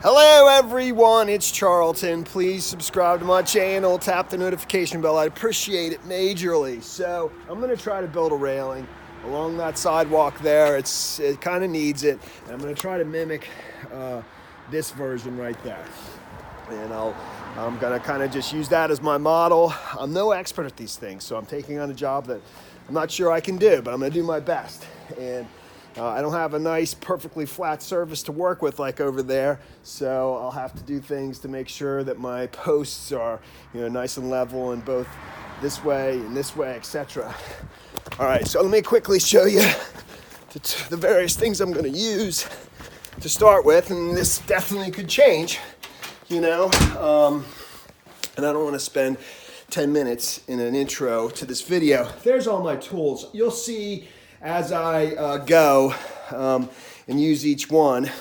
Hello everyone, it's Charlton. Please subscribe to my channel, tap the notification bell. I'd appreciate it majorly. So I'm gonna try to build a railing along that sidewalk there. It kind of needs it. And I'm gonna try to mimic this version right there. And I'm gonna kind of just use that as my model. I'm no expert at these things, so I'm taking on a job that I'm not sure I can do, but I'm gonna do my best. And I don't have a nice, perfectly flat surface to work with like over there, so I'll have to do things to make sure that my posts are, nice and level in both this way and this way, etc. All right, so let me quickly show you the various things I'm going to use to start with, and this definitely could change, and I don't want to spend 10 minutes in an intro to this video. There's all my tools. You'll see as I go and use each one.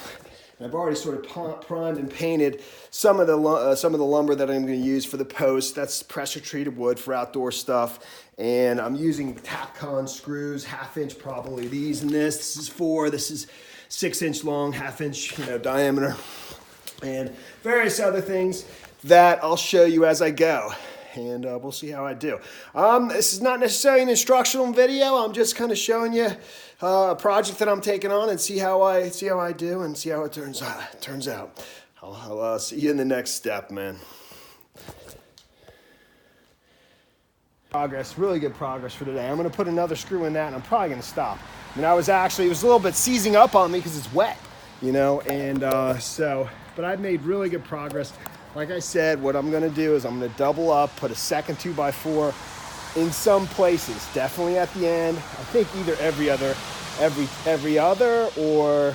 And I've already sort of primed and painted some of the lumber that I'm going to use for the post. That's pressure treated wood for outdoor stuff. And I'm using Tapcon screws, 1/2 inch probably. These and this. This is 4. This is 6 inch long, 1/2 inch diameter. And various other things that I'll show you as I go. And we'll see how I do. This is not necessarily an instructional video. I'm just kind of showing you a project that I'm taking on and see how I do and see how it turns out. I'll see you in the next step, man. Really good progress for today. I'm going to put another screw in that, and I'm probably going to stop. I mean, it was a little bit seizing up on me because it's wet, but I've made really good progress. Like I said, what I'm gonna do is I'm gonna double up, put a second 2x4 in some places, definitely at the end. I think either every other or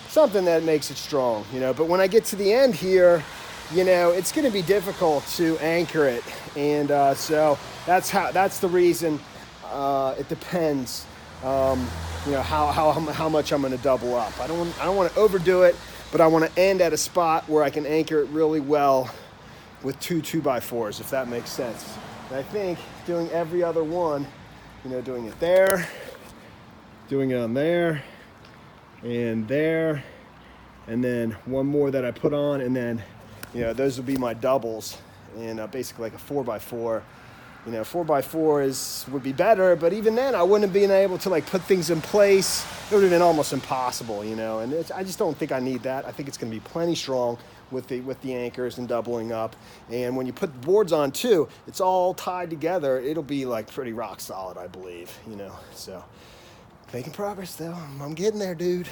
something that makes it strong, But when I get to the end here, it's gonna be difficult to anchor it. And so that's the reason. It depends, how much I'm gonna double up. I don't wanna overdo it, but I want to end at a spot where I can anchor it really well with 2x4s, if that makes sense. And I think doing every other one, doing it there, doing it on there, and then one more that I put on, and then, those will be my doubles, and basically like a 4x4. 4x4 would be better, but even then I wouldn't have been able to put things in place. It would have been almost impossible, and I just don't think I need that. I think it's going to be plenty strong with the anchors and doubling up. And when you put the boards on too, it's all tied together. It'll be pretty rock solid, I believe, So making progress though. I'm getting there, dude.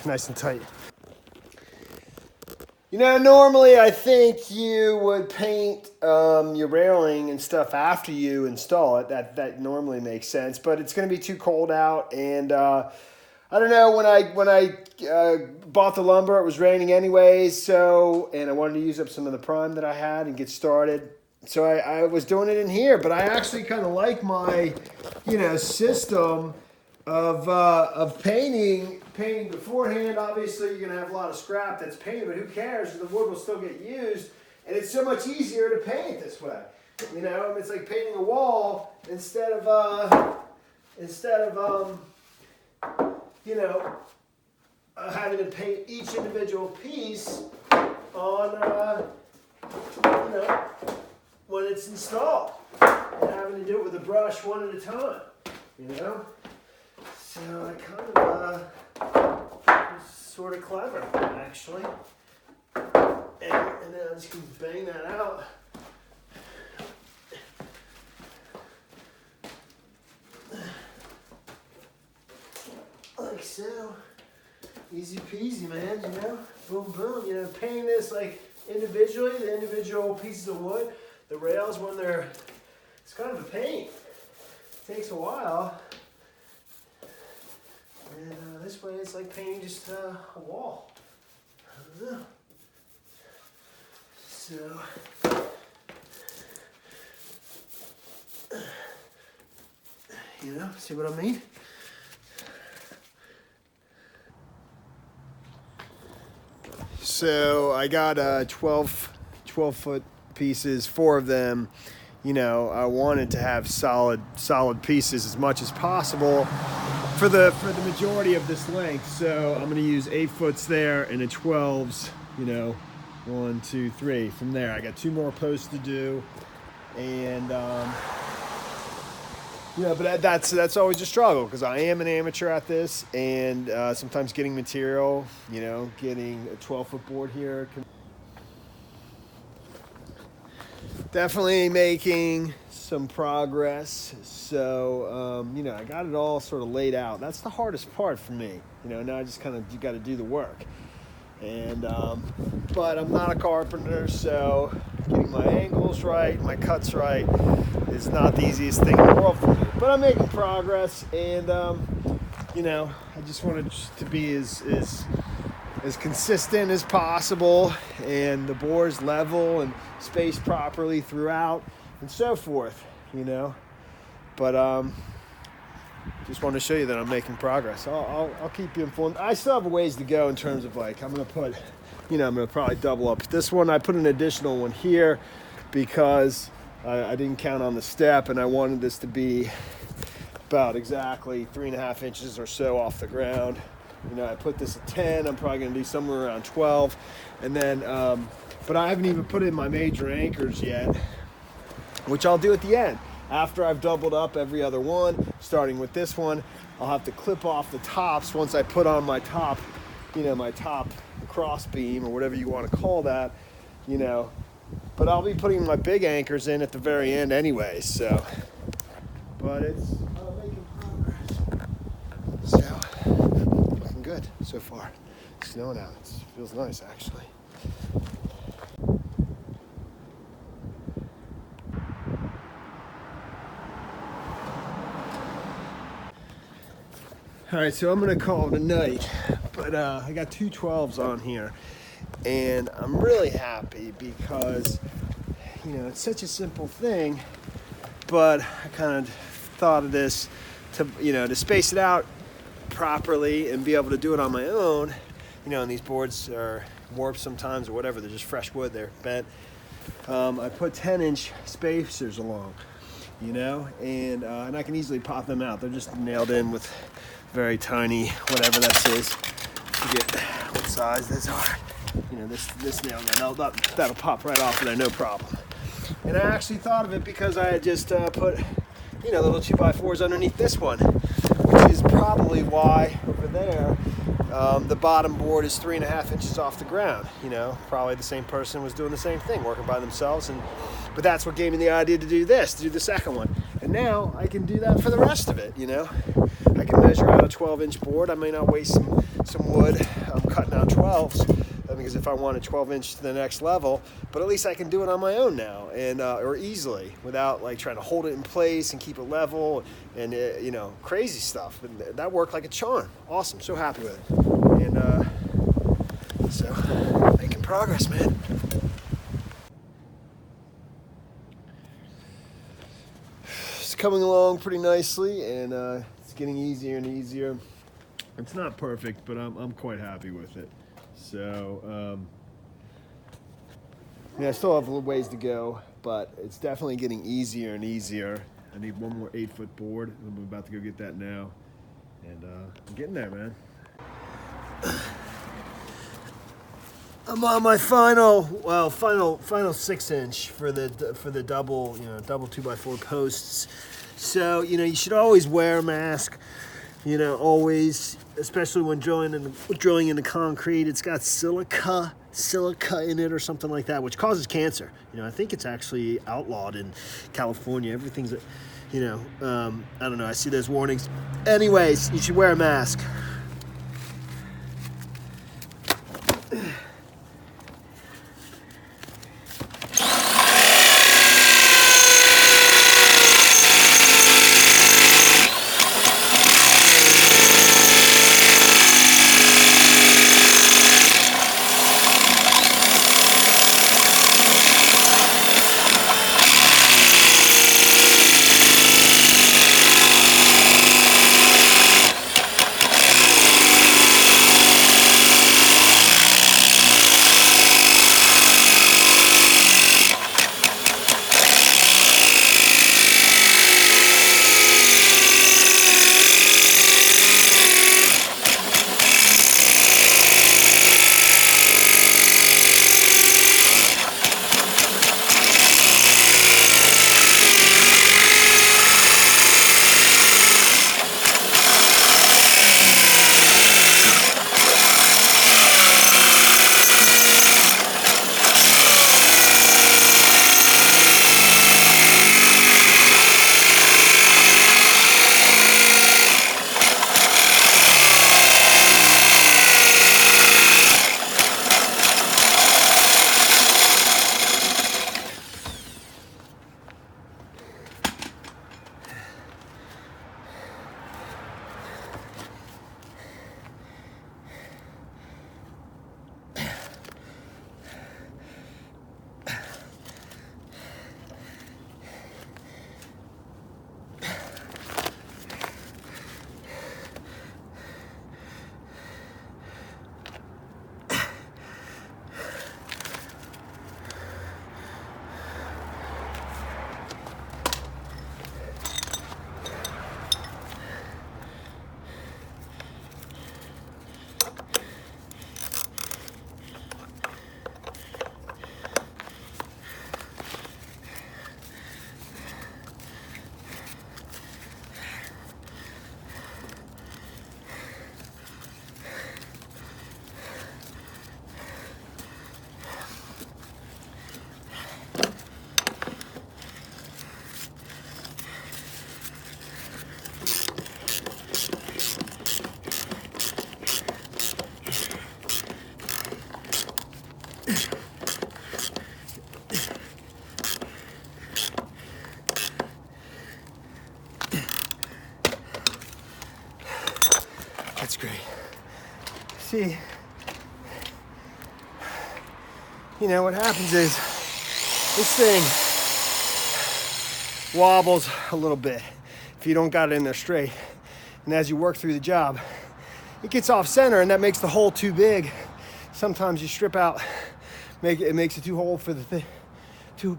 nice and tight. You know, normally I think you would paint your railing and stuff after you install it. That normally makes sense, but it's going to be too cold out, and I don't know. When I bought the lumber, it was raining anyways, and I wanted to use up some of the prime that I had and get started. So I was doing it in here, but I actually kind of like my, system of painting beforehand. Obviously, you're gonna have a lot of scrap that's painted, but who cares? The wood will still get used, and it's so much easier to paint this way. It's like painting a wall instead of having to paint each individual piece on when it's installed, and having to do it with a brush one at a time. So I kind of was sort of clever, actually. And then I just can bang that out. Like so. Easy peasy, man, Boom, boom. Painting this like individually, the individual pieces of wood, the rails it's kind of a pain. It takes a while. And this way it's like painting just a wall. I don't know. So, see what I mean? So I got 12 foot pieces, 4 of them. I wanted to have solid pieces as much as possible for the majority of this length. So I'm going to use 8 foots there and a 12s, 1, 2, 3. From there, I got 2 more posts to do, and but that's always a struggle because I am an amateur at this, and sometimes getting material, getting a 12-foot board here. Definitely making some progress. So, I got it all sort of laid out. That's the hardest part for me. Now I just you got to do the work. And, but I'm not a carpenter, so getting my angles right, my cuts right is not the easiest thing in the world for me. But I'm making progress, and, I just wanted to be as consistent as possible, and the bore's level and spaced properly throughout and so forth, But just want to show you that I'm making progress. I'll keep you informed. I still have a ways to go in terms of I'm going to put, I'm going to probably double up this one. I put an additional one here because I didn't count on the step, and I wanted this to be about exactly 3.5 inches or so off the ground. I put this at 10. I'm probably going to do somewhere around 12. And then, but I haven't even put in my major anchors yet, which I'll do at the end. After I've doubled up every other one, starting with this one, I'll have to clip off the tops once I put on my top, my top cross beam or whatever you want to call that, But I'll be putting my big anchors in at the very end anyway, so. But it's making progress. So, looking good so far. It's snowing out. It feels nice, actually. All right, so I'm gonna call it a night, but I got 2 12s on here, and I'm really happy because, it's such a simple thing, but I kind of thought of this to space it out properly and be able to do it on my own, and these boards are warped sometimes or whatever, they're just fresh wood, they're bent. I put 10-inch spacers along, and I can easily pop them out. They're just nailed in with very tiny, whatever that is. Forget what size those are. This nail gun, that'll pop right off of there, no problem. And I actually thought of it because I had just put, little 2x4s underneath this one, which is probably why over there the bottom board is 3.5 inches off the ground. Probably the same person was doing the same thing, working by themselves. But that's what gave me the idea to do the second one. And now I can do that for the rest of it, I can measure out a 12-inch board. I may not waste some wood. I'm cutting out 12s because if I want a 12-inch to the next level, but at least I can do it on my own now, and or easily without like trying to hold it in place and keep it level and you know, crazy stuff. And that worked like a charm. Awesome. So happy with it. And so making progress, man. It's coming along pretty nicely, and it's getting easier and easier. It's not perfect, but I'm quite happy with it. So yeah, I still have a little ways to go, but it's definitely getting easier and easier. I need one more 8-foot board. I'm about to go get that now, and I'm getting there, man. I'm on my final 6-inch for the double, double 2x4 posts. So you should always wear a mask. Always, especially when drilling into concrete. It's got silica in it or something like that, which causes cancer. I think it's actually outlawed in California. Everything's, I don't know. I see those warnings. Anyways, you should wear a mask. That's great. See, what happens is this thing wobbles a little bit if you don't got it in there straight. And as you work through the job, it gets off center, and that makes the hole too big. Sometimes you strip out, it makes it too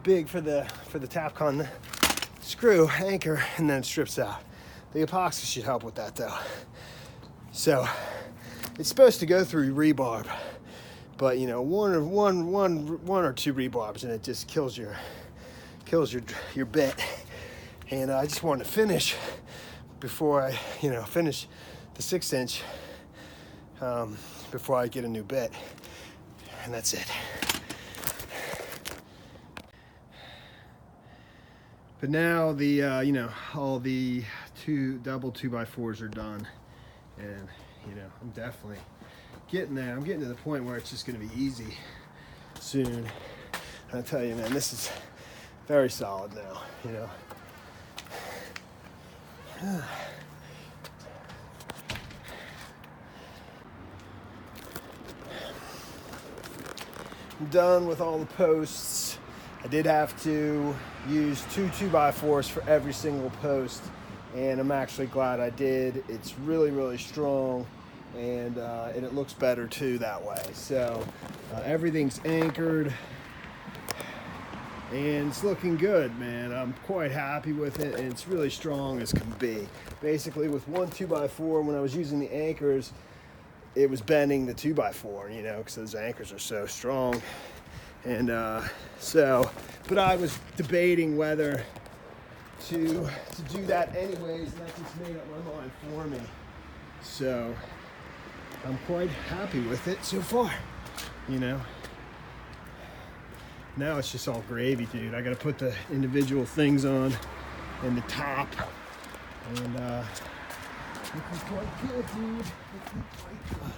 big for the Tapcon screw anchor, and then it strips out. The epoxy should help with that though. So it's supposed to go through rebarb, but one or two rebarbs and it just kills your bit. And I just wanted to finish before I finish the 6-inch before I get a new bit, and that's it. But now the all the double 2x4s are done, and I'm definitely getting there. I'm getting to the point where it's just going to be easy soon. I tell you, man, this is very solid now, you know. I'm done with all the posts. I did have to use 2 2x4s for every single post, and I'm actually glad I did. It's really, really strong, and it looks better too that way. So everything's anchored, and it's looking good, man. I'm quite happy with it, and it's really strong as can be. Basically, with 1 2x4, when I was using the anchors, it was bending the 2x4, you know, because those anchors are so strong. And but I was debating whether to do that anyways, and that just made up my mind for me. So I'm quite happy with it so far, you know. Now it's just all gravy, dude. I got to put the individual things on and the top, and looking quite good, dude. Looking quite good.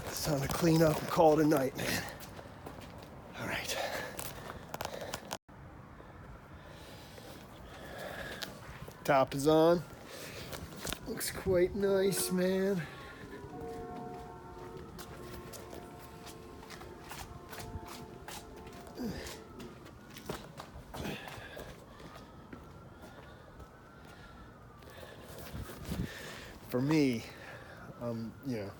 It's time to clean up and call it a night, man. All right. Top is on. Looks quite nice, man. For me, you know,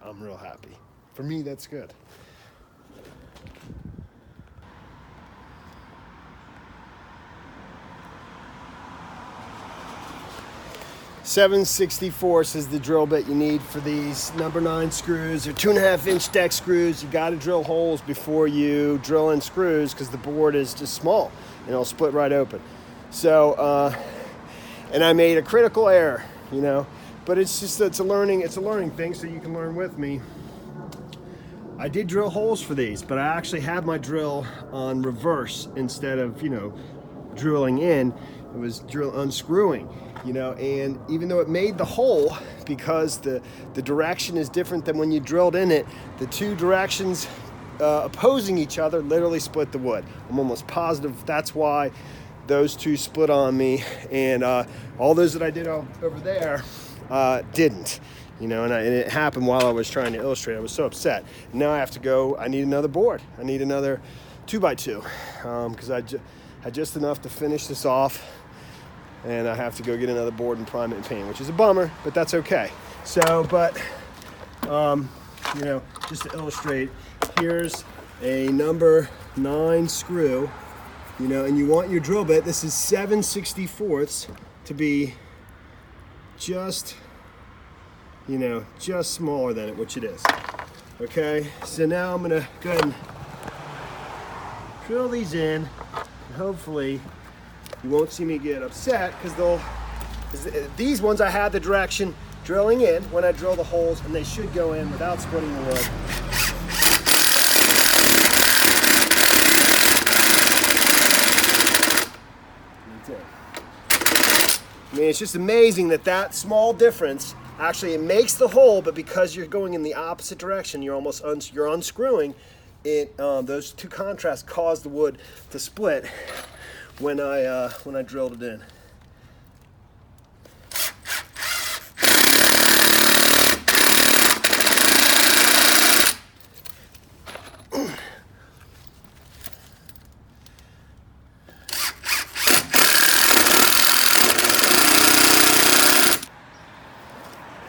I'm real happy. For me, that's good. .764 is the drill bit you need for these number 9 screws. They're 2.5-inch deck screws. You got to drill holes before you drill in screws because the board is just small and it'll split right open. So, and I made a critical error, you know. But it's just, it's a learning thing, so you can learn with me. I did drill holes for these, but I actually had my drill on reverse instead of, you know, drilling in. It was unscrewing, you know, and even though it made the hole, because the direction is different than when you drilled in it, the two directions opposing each other literally split the wood. I'm almost positive that's why those two split on me, and all those that I did over there didn't, you know, and it happened while I was trying to illustrate. I was so upset. Now I have to go, I need another board. I need another 2x2 because I had just enough to finish this off, and I have to go get another board and prime it and paint, which is a bummer, but that's okay. So, but, you know, just to illustrate, here's a number 9 screw, you know, and you want your drill bit, this is 7/64 to be just, you know, just smaller than it, which it is. Okay, so now I'm gonna go ahead and drill these in, and hopefully you won't see me get upset because these ones I had the direction drilling in when I drill the holes, and they should go in without splitting the wood. I mean, it's just amazing that small difference actually, it makes the hole, but because you're going in the opposite direction, you're almost you're unscrewing it. Those two contrasts cause the wood to split when I drilled it in.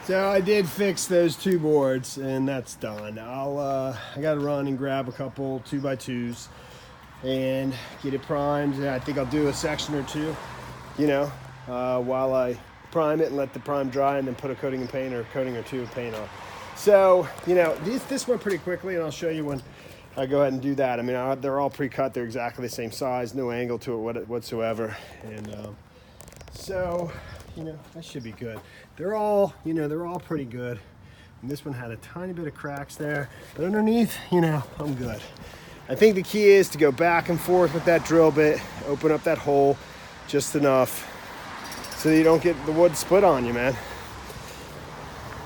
So I did fix those two boards, and that's done. I gotta run and grab a couple 2x2s and get it primed. I think I'll do a section or two, you know, while I prime it and let the prime dry, and then put a coating and paint, or a coating or two of paint on. So, you know, this went pretty quickly, and I'll show you when I go ahead and do that. I mean, they're all pre-cut. They're exactly the same size, no angle to it whatsoever. And so, you know, that should be good. They're all, you know, they're all pretty good. And this one had a tiny bit of cracks there, but underneath, you know, I'm good. I think the key is to go back and forth with that drill bit, open up that hole just enough so that you don't get the wood split on you, man.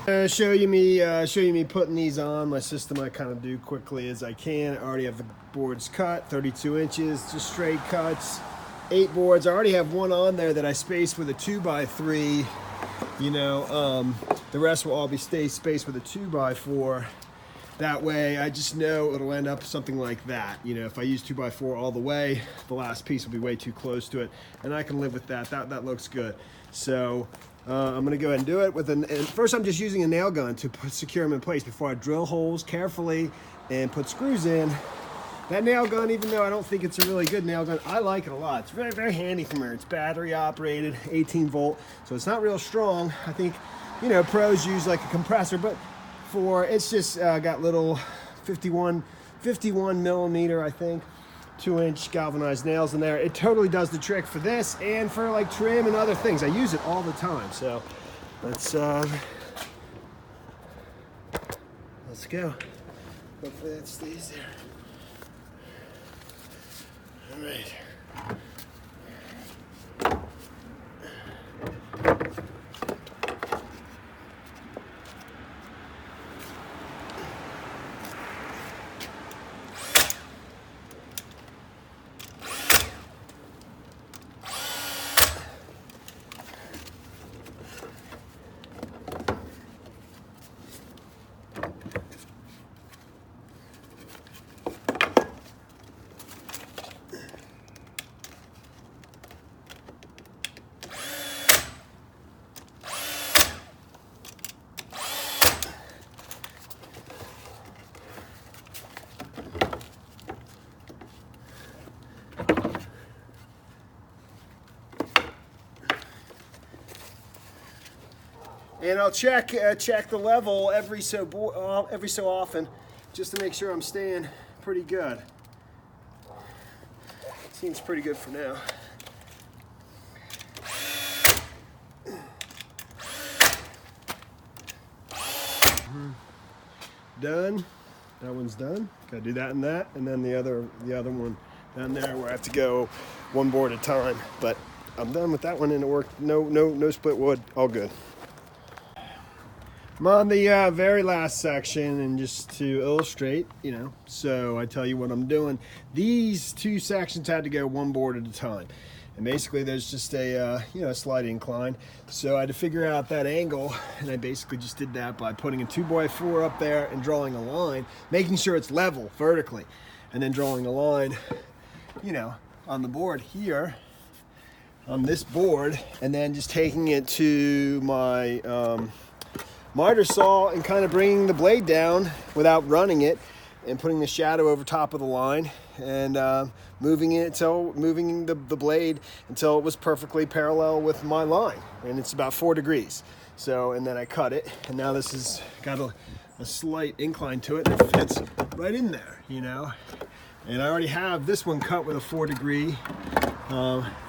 Show you me putting these on. My system I kind of do quickly as I can. I already have the boards cut, 32 inches, just straight cuts. 8 boards. I already have one on there that I spaced with a 2x3. You know, the rest will all be spaced with a 2x4. That way, I just know it'll end up something like that. You know, if I use 2x4 all the way, the last piece will be way too close to it, and I can live with that. That looks good. So I'm gonna go ahead and do it with and first I'm just using a nail gun to secure them in place before I drill holes carefully and put screws in. That nail gun, even though I don't think it's a really good nail gun, I like it a lot. It's very, very handy for me. It's battery operated, 18 volt, so it's not real strong. I think, you know, pros use like a compressor, but it's just got little 51 millimeter, I think, 2-inch galvanized nails in there. It totally does the trick for this and for like trim and other things. I use it all the time. So let's go. Hopefully that stays there. All right. And I'll check the level every so often, just to make sure I'm staying pretty good. Seems pretty good for now. Done. That one's done. Gotta do that and that, and then the other one down there where I have to go one board at a time. But I'm done with that one, and it worked. No split wood. All good. I'm on the very last section, and just to illustrate, you know, so I tell you what I'm doing. These 2 sections had to go one board at a time, and basically there's just a slight incline, so I had to figure out that angle, and I basically just did that by putting a 2x4 up there and drawing a line, making sure it's level vertically, and then drawing a line, you know, on the board here, on this board, and then just taking it to my miter saw and kind of bringing the blade down without running it, and putting the shadow over top of the line, and moving the blade until it was perfectly parallel with my line, and it's about 4 degrees. So, and then I cut it, and now this has got a slight incline to it, and it fits right in there, you know. And I already have this one cut with a 4 degree,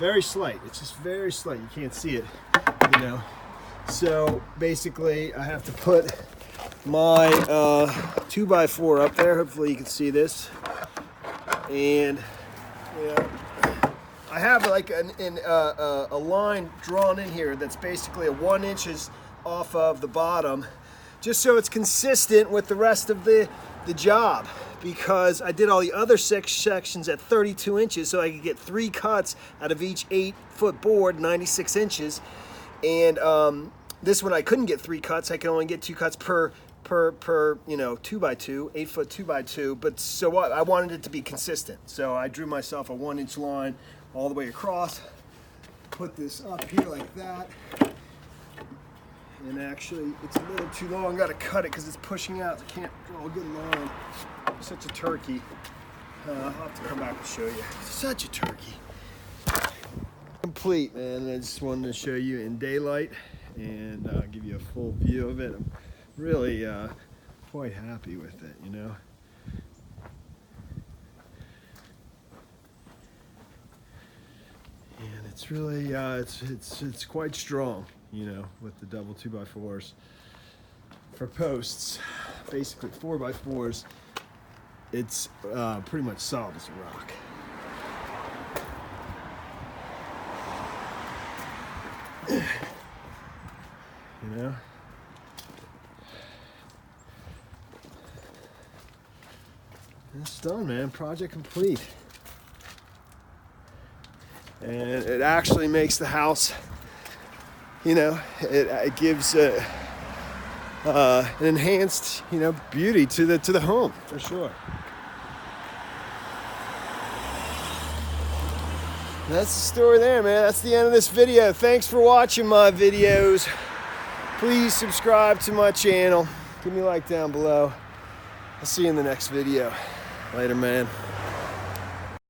very slight. It's just very slight. You can't see it, you know. So basically I have to put my 2x4 up there. Hopefully you can see this. And I have like a line drawn in here that's basically a 1 inches off of the bottom, just so it's consistent with the rest of the job, because I did all the other 6 sections at 32 inches so I could get 3 cuts out of each 8-foot board, 96 inches. And this one I couldn't get 3 cuts. I could only get 2 cuts per 2x2, 8-foot 2x2. But so what? I wanted it to be consistent, so I drew myself a 1-inch line all the way across. Put this up here like that, and actually it's a little too long. I got to cut it because it's pushing out. I can't draw a good line. I'm such a turkey. I'll have to come back and show you. Such a turkey. Complete, man. I just wanted to show you in daylight and give you a full view of it. I'm really quite happy with it, you know. And it's really it's quite strong, you know, with the double 2x4s for posts. Basically 4x4s. It's pretty much solid as a rock. You know, It's done, man. Project complete. And it actually makes the house, you know, it gives an enhanced, you know, beauty to the home, for sure. That's the story there, man. That's the end of this video. Thanks for watching my videos. Please subscribe to my channel. Give me a like down below. I'll see you in the next video. Later, man.